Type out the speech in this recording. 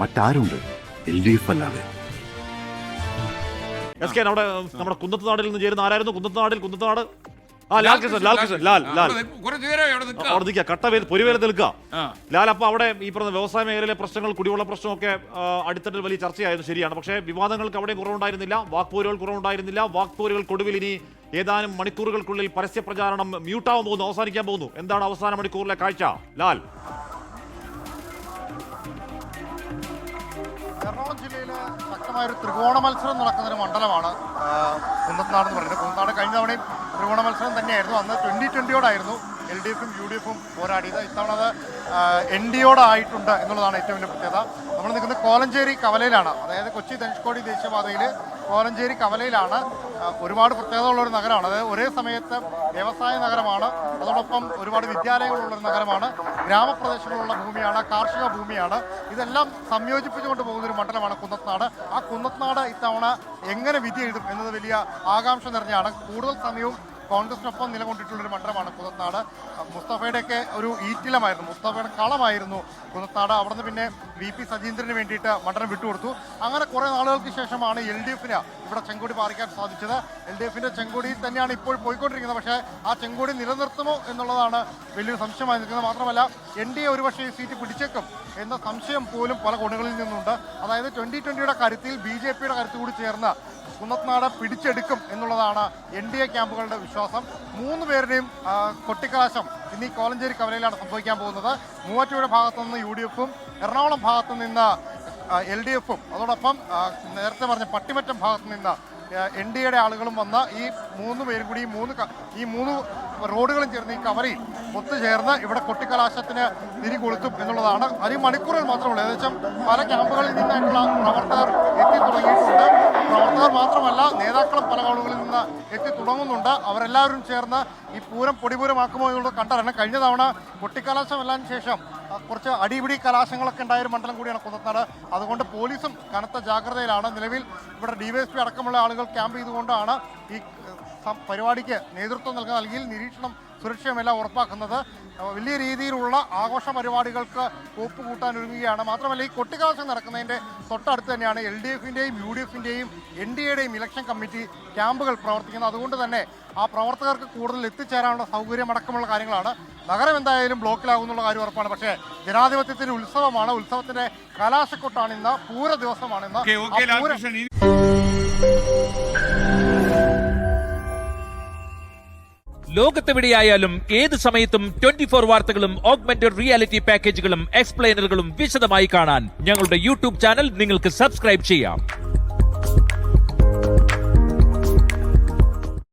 മറ്റാരുണ്ട് LDF അല്ലാതെ? നമ്മുടെ കുന്നത്തുനാടിൽ നിന്ന് ചേരുന്ന ആരായിരുന്നു? കുന്നത്തുനാട് കട്ടവേൽ പൊരിവേല നിൽക്കുക ലാൽ. അപ്പൊ അവിടെ ഈ പറഞ്ഞ വ്യവസായ മേഖലയിലെ പ്രശ്നങ്ങൾ, കുടിവെള്ള പ്രശ്നമൊക്കെ അടിത്തട്ടിൽ വലിയ ചർച്ചയായിരുന്നു, ശരിയാണ്. പക്ഷേ വിവാദങ്ങൾക്ക് അവിടെ കുറവുണ്ടായിരുന്നില്ല, വാക്പോരുകൾ കുറവുണ്ടായിരുന്നില്ല. വാക്പോരുകൾക്കൊടുവിൽ ഇനി ഏതാനും മണിക്കൂറുകൾക്കുള്ളിൽ പരസ്യ പ്രചാരണം മ്യൂട്ടാവാൻ പോകുന്നു, അവസാനിക്കാൻ പോകുന്നു. എന്താണ് അവസാന മണിക്കൂറിലെ കാഴ്ച ലാൽ? എറണാകുളം ജില്ലയിലെ ശക്തമായൊരു ത്രികോണ മത്സരം നടക്കുന്നൊരു മണ്ഡലമാണ് കുന്നത്തുനാട് എന്ന് പറയുന്നത്. കുന്നത്തുനാട് കഴിഞ്ഞ തവണയും ത്രികോണ മത്സരം തന്നെയായിരുന്നു. അന്ന് 2020 LDFും UDFും പോരാടിയത്. ഇത്തവണ അത് NDയോടായിട്ടുണ്ട് എന്നുള്ളതാണ് ഏറ്റവും വലിയ പ്രത്യേകത. നമ്മൾ നിൽക്കുന്നത് കോലഞ്ചേരി കവലയിലാണ്, അതായത് കൊച്ചി ധനുഷ്കോടി ദേശീയപാതയിൽ കോലഞ്ചേരി കവലയിലാണ്. ഒരുപാട് പ്രത്യേകതയുള്ളൊരു നഗരമാണ്. അതായത് ഒരേ സമയത്ത് വ്യവസായ നഗരമാണ്, അതോടൊപ്പം ഒരുപാട് വിദ്യാലയങ്ങളുള്ളൊരു നഗരമാണ്, ഗ്രാമപ്രദേശങ്ങളുള്ള ഭൂമിയാണ്, കാർഷിക ഭൂമിയാണ്. ഇതെല്ലാം സംയോജിപ്പിച്ചുകൊണ്ട് പോകുന്നൊരു മണ്ഡലമാണ് കുന്നത്തുനാട്. ആ കുന്നത്തുനാട് ഇത്തവണ എങ്ങനെ വിധി എഴുതും എന്നത് വലിയ ആകാംക്ഷ നിറഞ്ഞാണ്. കൂടുതൽ സമയവും കോൺഗ്രസിനൊപ്പം നിലകൊണ്ടിട്ടുള്ളൊരു മണ്ഡലമാണ് കുന്നത്തുനാട്. മുസ്തഫയുടെയൊക്കെ ഒരു ഈറ്റിലമായിരുന്നു, മുസ്തഫയുടെ കളമായിരുന്നു കുന്നത്തുനാട്. അവിടുന്ന് പിന്നെ VP സജീന്ദ്രന് വേണ്ടിയിട്ട് മണ്ഡലം വിട്ടുകൊടുത്തു. അങ്ങനെ കുറേ നാളുകൾക്ക് ശേഷമാണ് LDFന് ഇവിടെ ചെങ്കൊടി പാറിക്കാൻ സാധിച്ചത്. LDFിൻ്റെ ചെങ്കൊടിയിൽ തന്നെയാണ് ഇപ്പോൾ പോയിക്കൊണ്ടിരിക്കുന്നത്. പക്ഷേ ആ ചെങ്കൊടി നിലനിർത്തുമോ എന്നുള്ളതാണ് വലിയൊരു സംശയമായി നിൽക്കുന്നത്. മാത്രമല്ല NDA ഒരുപക്ഷെ ഈ സീറ്റ് പിടിച്ചേക്കും എന്ന സംശയം പോലും പല കോണുകളിൽ നിന്നുണ്ട്. അതായത് 2020 കരുത്തിൽ BJPയുടെ കരുത്ത് കൂടി ചേർന്ന് കുന്നത്തുനാട് പിടിച്ചെടുക്കും എന്നുള്ളതാണ് NDA ക്യാമ്പുകളുടെ വിശ്വാസം. 3 പേരുടെയും കൊട്ടിക്കലാശം ഇന്ന് ഈ കോലഞ്ചേരി കവലയിലാണ് സംഭവിക്കാൻ പോകുന്നത്. മൂവാറ്റുപുഴ ഭാഗത്തു നിന്ന് UDFും എറണാകുളം ഭാഗത്തു നിന്ന് LDFും അതോടൊപ്പം നേരത്തെ പറഞ്ഞ പട്ടിമറ്റം ഭാഗത്തു നിന്ന് NDAയുടെ ആളുകളും വന്ന ഈ 3 പേരും കൂടി ഈ മൂന്ന് റോഡുകളും ചേർന്ന് ഈ കവലയിൽ ഒത്തുചേർന്ന് ഇവിടെ കൊട്ടിക്കലാശത്തിന് തിരികൊളുത്തും എന്നുള്ളതാണ്. അതിന് മണിക്കൂറുകൾ മാത്രമല്ല, ഏകദേശം പല ക്യാമ്പുകളിൽ നിന്നായിട്ടുള്ള പ്രവർത്തകർ എത്തി തുടങ്ങിയിട്ടുണ്ട്. പ്രവർത്തകർ മാത്രമല്ല, നേതാക്കളും പല ആളുകളിൽ നിന്ന് എത്തി തുടങ്ങുന്നുണ്ട്. അവരെല്ലാവരും ചേർന്ന് ഈ പൂരം പൊടിപൂരമാക്കുമോ എന്നുള്ളത് കണ്ടറിയണം. കഴിഞ്ഞ തവണ കൊട്ടിക്കലാശം എല്ലാതിന് ശേഷം കുറച്ച് അടിപിടി കലാശങ്ങളൊക്കെ ഉണ്ടായൊരു മണ്ഡലം കൂടിയാണ് കുന്നത്തുനാട്. അതുകൊണ്ട് പോലീസും കനത്ത ജാഗ്രതയിലാണ്. നിലവിൽ ഇവിടെ DYSP അടക്കമുള്ള ആളുകൾ ക്യാമ്പ് ചെയ്തുകൊണ്ടാണ് ഈ പരിപാടിക്ക് നേതൃത്വം നൽകിയ നിരീക്ഷണം സുരക്ഷയുമെല്ലാം ഉറപ്പാക്കുന്നത്. വലിയ രീതിയിലുള്ള ആഘോഷ പരിപാടികൾക്ക് കോപ്പ് കൂട്ടാൻ ഒരുങ്ങുകയാണ്. മാത്രമല്ല, ഈ കൊട്ടിക്കലാശം നടക്കുന്നതിൻ്റെ തൊട്ടടുത്ത് തന്നെയാണ് LDFിൻ്റെയും UDFിൻ്റെയും NDAയുടെയും ഇലക്ഷൻ കമ്മിറ്റി ക്യാമ്പുകൾ പ്രവർത്തിക്കുന്നത്. അതുകൊണ്ട് തന്നെ ആ പ്രവർത്തകർക്ക് കൂടുതൽ എത്തിച്ചേരാനുള്ള സൗകര്യം അടക്കമുള്ള കാര്യങ്ങളാണ്. നഗരം എന്തായാലും ബ്ലോക്കിലാകുന്നുള്ള കാര്യം ഉറപ്പാണ്. പക്ഷേ ജനാധിപത്യത്തിൻ്റെ ഉത്സവമാണ്, ഉത്സവത്തിൻ്റെ കലാശക്കൊട്ടാണിന്ന്, പൂര ദിവസമാണിന്ന്. ലോകത്തെവിടെയായാലും ഏത് സമയത്തും 24 വാർത്തകളും ഓഗ്മെന്റഡ് റിയാലിറ്റി പാക്കേജുകളും എക്സ്പ്ലെയിനറുകളും വിശദമായി കാണാൻ ഞങ്ങളുടെ YouTube ചാനൽ നിങ്ങൾക്ക് സബ്സ്ക്രൈബ് ചെയ്യാം.